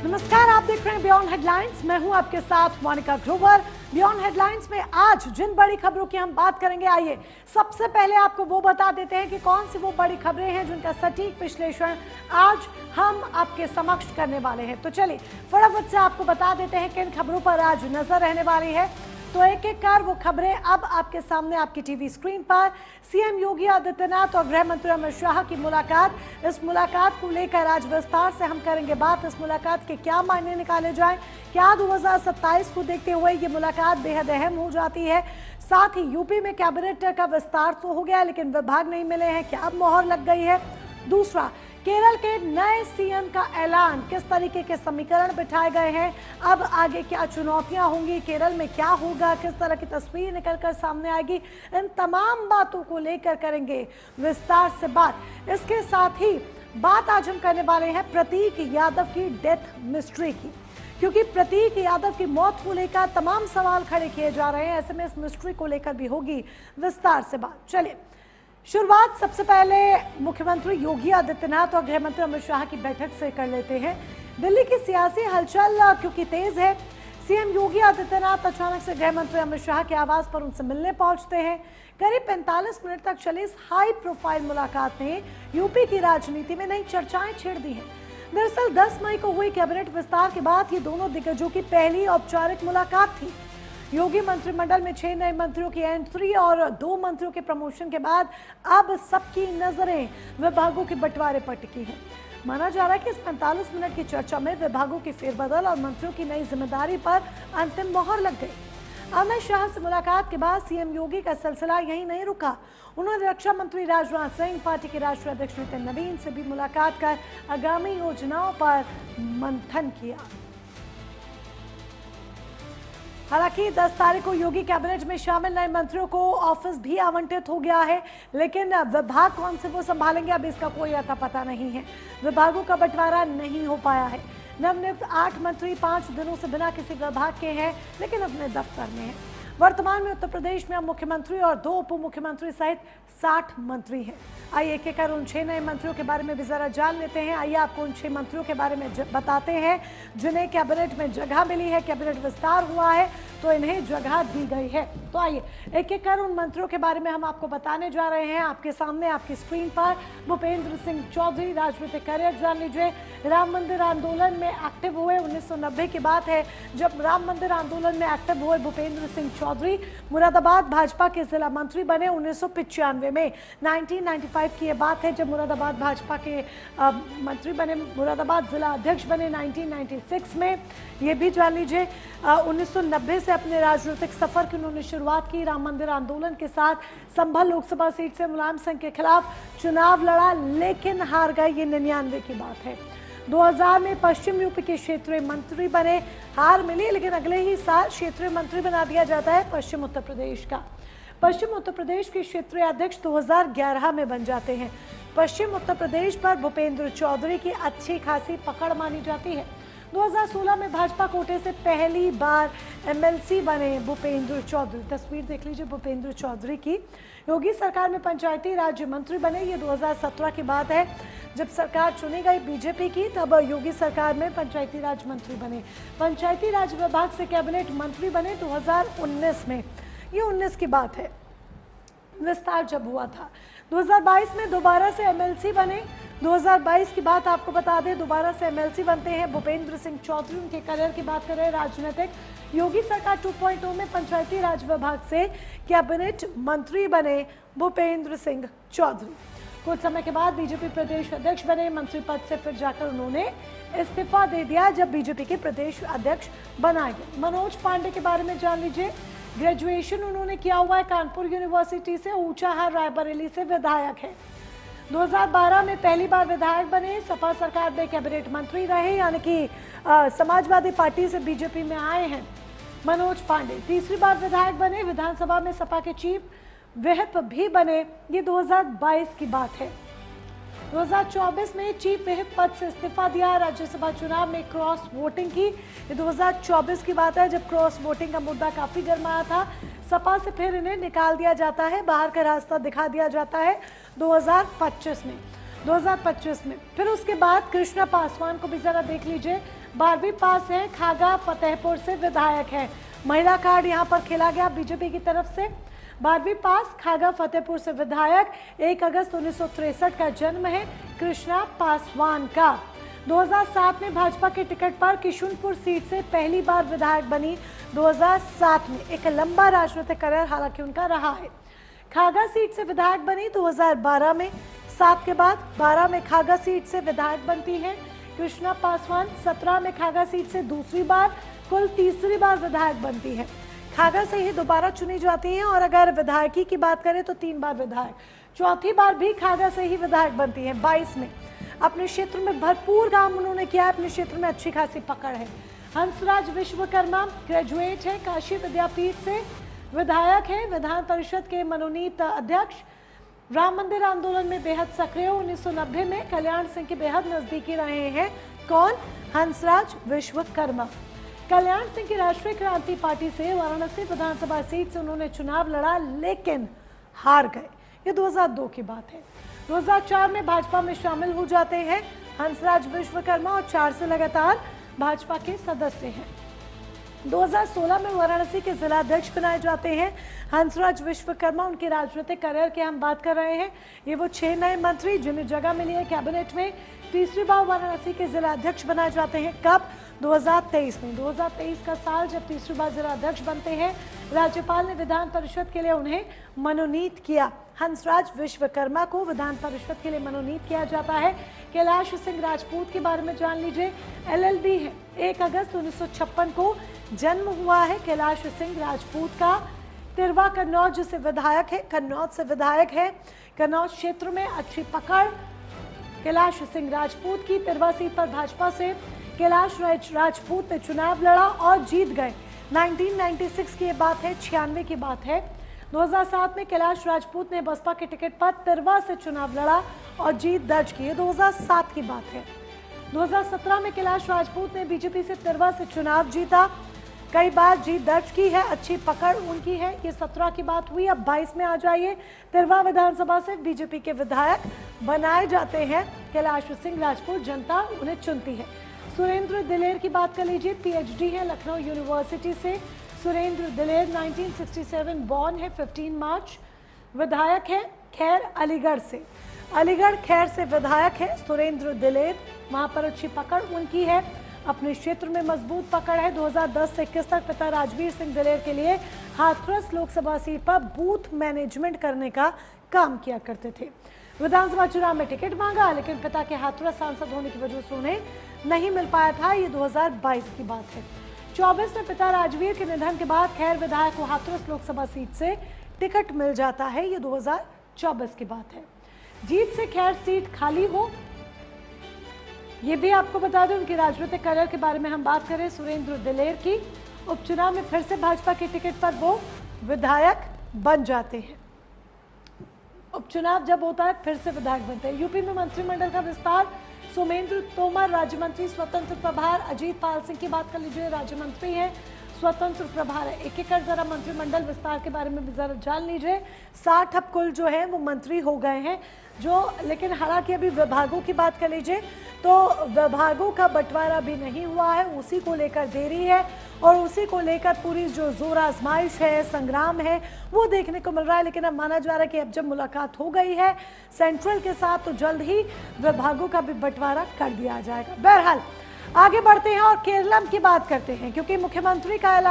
नमस्कार, आप देख रहे हैं बियॉन्ड हेडलाइंस। मैं हूं आपके साथ मोनिका ग्रोवर। बियॉन्ड हेडलाइंस में आज जिन बड़ी खबरों की हम बात करेंगे, आइए सबसे पहले आपको वो बता देते हैं कि कौन सी वो बड़ी खबरें हैं जिनका सटीक विश्लेषण आज हम आपके समक्ष करने वाले हैं। तो चलिए फटाफट से आपको बता देते हैं किन खबरों पर आज नजर रहने वाली है। तो एक एक कर वो खबरें अब आपके सामने आपकी टीवी स्क्रीन पर। सीएम योगी आदित्यनाथ और गृह मंत्री अमित शाह की मुलाकात, इस मुलाकात को लेकर आज विस्तार से हम करेंगे बात। इस मुलाकात के क्या मायने निकाले जाएं, क्या 2027 को देखते हुए ये मुलाकात बेहद अहम हो जाती है। साथ ही यूपी में कैबिनेट का विस्तार तो हो गया लेकिन विभाग नहीं मिले हैं, क्या अब मोहर लग गई है। दूसरा, केरल के नए सीएम का ऐलान, किस तरीके के समीकरण बिठाए गए हैं, अब आगे क्या चुनौतियां होंगी, केरल में क्या होगा, किस तरह की तस्वीर निकलकर सामने आएगी, इन तमाम बातों को लेकर करेंगे विस्तार से बात। इसके साथ ही बात आज हम करने वाले हैं प्रतीक यादव की डेथ मिस्ट्री की, क्योंकि प्रतीक यादव की मौत को लेकर तमाम सवाल खड़े किए जा रहे हैं। ऐसे में इस मिस्ट्री को लेकर भी होगी विस्तार से बात। चलिए शुरुआत सबसे पहले मुख्यमंत्री योगी आदित्यनाथ और गृह मंत्री अमित शाह की बैठक से कर लेते हैं। दिल्ली की सियासी हलचल क्योंकि तेज है, सीएम योगी आदित्यनाथ अचानक से गृह मंत्री अमित शाह के आवास पर उनसे मिलने पहुंचते हैं। करीब 45 मिनट तक चली इस हाई प्रोफाइल मुलाकात ने यूपी की राजनीति में नई चर्चाएं छेड़ दी हैं। दरअसल 10 मई को हुई कैबिनेट विस्तार के बाद ये दोनों दिग्गजों की पहली औपचारिक मुलाकात थी। योगी मंत्रिमंडल में 6 नए मंत्रियों की एंट्री और 2 मंत्रियों के प्रमोशन के बाद अब सबकी नजरें विभागों के बंटवारे पर टिकी हैं। माना जा रहा है कि इस 45 मिनट की चर्चा में विभागों की फेरबदल और मंत्रियों की नई जिम्मेदारी पर अंतिम मोहर लग गई। अमित शाह से मुलाकात के बाद सीएम योगी का सिलसिला यहीं नहीं रुका। उन्होंने रक्षा मंत्री राजनाथ सिंह, पार्टी के राष्ट्रीय अध्यक्ष नितिन नवीन से भी मुलाकात कर आगामी योजनाओं पर मंथन किया। हालांकि 10 तारीख को योगी कैबिनेट में शामिल नए मंत्रियों को ऑफिस भी आवंटित हो गया है, लेकिन विभाग कौन से वो संभालेंगे अभी इसका कोई अता पता नहीं है। विभागों का बंटवारा नहीं हो पाया है। नवनियुक्त 8 मंत्री 5 दिनों से बिना किसी विभाग के हैं लेकिन अपने दफ्तर में हैं। वर्तमान में उत्तर प्रदेश में अब मुख्यमंत्री और 2 उप मुख्यमंत्री सहित 60 मंत्री हैं। आइए एक एक कर उन 6 नए मंत्रियों के बारे में भी जरा जान लेते हैं। आइए आपको उन 6 मंत्रियों के बारे में बताते हैं जिन्हें कैबिनेट में जगह मिली है, कैबिनेट विस्तार हुआ है तो इन्हें जगह दी गई है। तो आइए एक एक कर उन मंत्रियों के बारे में हम आपको बताने जा रहे हैं। आपके सामने आपकी स्क्रीन पर भूपेंद्र सिंह चौधरी, राजनीतिक करियर जान लीजिए। राम मंदिर आंदोलन में एक्टिव हुए, 1990 की बात है जब राम मंदिर आंदोलन में एक्टिव हुए भूपेंद्र सिंह चौधरी। मुरादाबाद भाजपा के जिला मंत्री बने 1995 में। 1995 की ये बात है जब मुरादाबाद भाजपा के मंत्री बने, मुरादाबाद जिला अध्यक्ष बने 1996 में। ये भी जान लीजिए 1990 से अपने राजनीतिक सफर की उन्होंने शुरुआत की। राम मंदिर आंदोलन के साथ संभल लोकसभा सीट से मुलायम सिंह के खिलाफ चुनाव लड़ा लेकिन हार गए, ये 99 की बात है। 2000 में पश्चिम यूपी के क्षेत्रीय मंत्री बने, हार मिली लेकिन अगले ही साल क्षेत्रीय मंत्री बना दिया जाता है पश्चिम उत्तर प्रदेश का। पश्चिम उत्तर प्रदेश के क्षेत्रीय अध्यक्ष 2011 में बन जाते हैं। पश्चिम उत्तर प्रदेश पर भूपेंद्र चौधरी की अच्छी खासी पकड़ मानी जाती है। 2016 में भाजपा कोटे से पहली बार एमएलसी बने भूपेंद्र चौधरी। तस्वीर देख लीजिए भूपेंद्र चौधरी की। योगी सरकार में पंचायती राज मंत्री बने, ये 2017 की बात है जब सरकार चुनी गई बीजेपी की, तब योगी सरकार में पंचायती राज मंत्री बने। पंचायती राज विभाग से कैबिनेट मंत्री बने 2019 में, ये 19 की बात है विस्तार जब हुआ था। 2022 में दोबारा से एमएलसी बने। 2022 की बात आपको बता दें, दोबारा से एमएलसी बनते हैं भूपेंद्र सिंह चौधरी। उनके करियर की बात करें राजनीतिक, योगी सरकार 2.0 में पंचायती राज विभाग से कैबिनेट मंत्री बने भूपेंद्र सिंह चौधरी। कुछ समय के बाद बीजेपी प्रदेश अध्यक्ष बने। मंत्री पद से फिर जाकर उन्होंने इस्तीफा दे दिया जब बीजेपी के प्रदेश अध्यक्ष बनाए गए। मनोज पांडे के बारे में जान लीजिए। ग्रेजुएशन उन्होंने किया हुआ है कानपुर यूनिवर्सिटी से, ऊंचाहार रायबरेली से विधायक है। 2012 में पहली बार विधायक बने, सपा सरकार में कैबिनेट मंत्री रहे, यानी कि समाजवादी पार्टी से बीजेपी में आए हैं मनोज पांडे। तीसरी बार विधायक बने, विधानसभा में सपा के चीफ व्हिप भी बने, ये 2022 की बात है। 2024 में चीफ व्हिप पद से इस्तीफा दिया। राज्यसभा चुनाव में क्रॉस वोटिंग की, ये 2024 की बात है जब क्रॉस वोटिंग का मुद्दा काफी गरमाया था। सपा से फिर इन्हें निकाल दिया जाता है, बाहर का रास्ता दिखा दिया जाता है 2025 में। 2025 में। फिर उसके बाद कृष्णा पासवान को भी जरा देख लीजिए, 12वीं पास है, खागा फतेहपुर से विधायक है। महिला कार्ड यहाँ पर खेला गया बीजेपी की तरफ से। 12वीं पास, खागा फतेहपुर से विधायक, 1 अगस्त 1963 का जन्म है कृष्णा पासवान का। 2007 में भाजपा के टिकट पर किशुनपुर सीट से पहली बार विधायक बनी 2007 में। एक लंबा राजनीतिक करियर हालांकि उनका रहा है। खागा सीट से विधायक बनी 2012 में। 7 के बाद 12 में खागा सीट से विधायक बनती हैं कृष्णा पासवान। 17 में खागा सीट से दूसरी बार, कुल तीसरी बार विधायक बनती है। खागा से ही दोबारा चुनी जाती हैं और अगर विधायकी की बात करें तो 3 बार विधायक। चौथी बार भी खागा से ही विधायक बनती है 22 में। अपने क्षेत्र में भरपूर काम उन्होंने किया है, अपने क्षेत्र में अच्छी खासी पकड़ है। हंसराज विश्वकर्मा ग्रेजुएट है, काशी विद्यापीठ से विधायक है, विधान परिषद के मनोनीत अध्यक्ष। राम मंदिर आंदोलन में बेहद सक्रिय, 1990 में कल्याण सिंह के बेहद नजदीकी रहे हैं। कौन? हंसराज विश्वकर्मा। कल्याण सिंह की राष्ट्रीय क्रांति पार्टी से वाराणसी विधानसभा सीट से उन्होंने चुनाव लड़ा लेकिन हार गए। ये 2002 की बात है। 2004 में भाजपा में शामिल हो जाते हैं हंसराज विश्वकर्मा और 4 से लगातार भाजपा के सदस्य हैं। 2016 में वाराणसी के जिलाध्यक्ष बनाए जाते हैं हंसराज विश्वकर्मा। उनके राजनीतिक करियर की हम बात कर रहे हैं। ये वो 6 नए मंत्री जिन्हें जगह मिली है कैबिनेट में। तीसरी बार वाराणसी के जिलाध्यक्ष बनाए जाते हैं। कब? 2023 में। 2023 का साल जब तीसरी बार जिलाध्यक्ष बनते हैं। राज्यपाल ने विधान परिषद के लिए उन्हें मनोनीत किया। हंसराज विश्वकर्मा को विधान परिषद के लिए मनोनीत किया जाता है। कैलाश सिंह राजपूत के बारे में जान लीजिए। LLB है, 1 अगस्त 1956 को जन्म हुआ है कैलाश सिंह राजपूत का। तिरवा कन्नौज से विधायक है, कन्नौज से विधायक है। कन्नौज क्षेत्र में अच्छी पकड़ कैलाश सिंह राजपूत की। तिरवा सीट पर भाजपा से कैलाश राजपूत ने चुनाव लड़ा और जीत गए। 1996 की ये बात है, 96 की बात है। 2007 में कैलाश राजपूत ने बसपा के टिकट पर तिरवा से चुनाव लड़ा और जीत दर्ज की। 2007 की बात है। 2017 में कैलाश राजपूत ने बीजेपी से तिरवा से चुनाव जीता, कई बार जीत दर्ज की है, अच्छी पकड़ उनकी है। ये 17 की बात हुई। अब 22 में आ जाइए। तिरवा विधानसभा से बीजेपी के विधायक बनाए जाते हैं कैलाश सिंह राजपूत, जनता उन्हें चुनती है। सुरेंद्र दिलेर की बात कर लीजिए, PhD है लखनऊ यूनिवर्सिटी से। सुरेंद्र दिलेर 1967 बॉर्न है, 15 मार्च। विधायक है खैर अलीगढ़ से। अलीगढ़ खैर से विधायक है सुरेंद्र दिलेर। वहां पर अच्छी पकड़ उनकी है, अपने क्षेत्र में मजबूत पकड़ है। 2010 से 21 तक पिता राजवीर सिंह दिलेर के लिए हाथरस लोकसभा सीट पर बूथ मैनेजमेंट करने का काम किया करते थे। विधानसभा चुनाव में टिकट मांगा लेकिन पिता के हाथरस सांसद होने की वजह से उन्हें नहीं मिल पाया था। ये 2022 की बात है। 24 में पिता राजवीर के निधन के बाद खैर विधायक को हाथरस लोकसभा सीट से टिकट मिल जाता है। ये 2024 की बात है। जीत से खैर सीट खाली हो, ये भी आपको बता दें। उनकी राजनीतिक करियर के बारे में हम बात करें सुरेंद्र दिलेर की। उपचुनाव में फिर से भाजपा के टिकट पर वो विधायक बन जाते हैं। उपचुनाव जब होता है फिर से विधायक बनते हैं। यूपी में मंत्रिमंडल का विस्तार, सोमेंद्र तोमर राज्य मंत्री, स्वतंत्र प्रभार। अजीत पाल सिंह की बात कर लीजिए, राज्य मंत्री हैं, स्वतंत्र प्रभार है। एक एक कर जरा मंत्रिमंडल विस्तार के बारे में भी जरा जान लीजिए। 60 अब कुल जो है वो मंत्री हो गए हैं जो, लेकिन हालांकि अभी विभागों की बात कर लीजिए तो विभागों का बंटवारा भी नहीं हुआ है, उसी को लेकर देरी है और उसी को लेकर पूरी जो जोर आजमाइश है, संग्राम है, वो देखने को मिल रहा है। लेकिन अब माना जा रहा है कि अब जब मुलाकात हो गई है सेंट्रल के साथ तो जल्द ही विभागों का भी बंटवारा कर दिया जाएगा। बहरहाल आगे बढ़ते हैं और केरलम की बात करते हैं क्योंकि मुख्यमंत्री का ऐलान